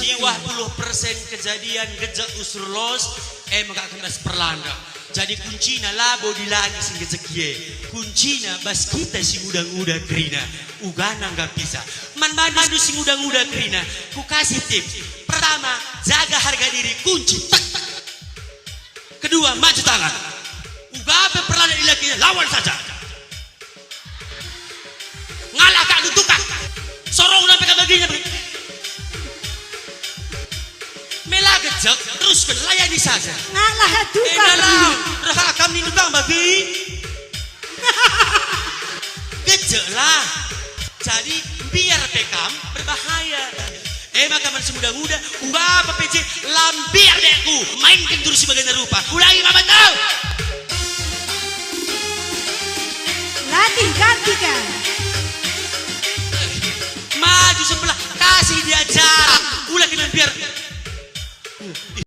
siwah 10% kejadian gejak usur los maka kendas perlanda. Jadi kuncina labo di lagi sing gejekie. Kuncina bas kita si muda-muda krina. Ugana nggak bisa. Man bandu si muda-muda krina. Ku kasih tips. Pertama, jaga harga diri kunci. Tak. Kedua, maju tangan. Ugape perlanda ilakinya lawan saja. Ngalah kak dutukan. Sorong sampai ke baginya. Mela gejek terus layani saja. Ngalah duka. Dalam rasa kami tukang bagi. Gejek lah. Jadi biar pekam berbahaya. Maka man semuda-muda ubah apa PC lampir dekku mainkan terus sebagai rupa. Ulangi mama tahu. Latih gantikan. Maju sebelah kasih dia jarak. Ulangi biar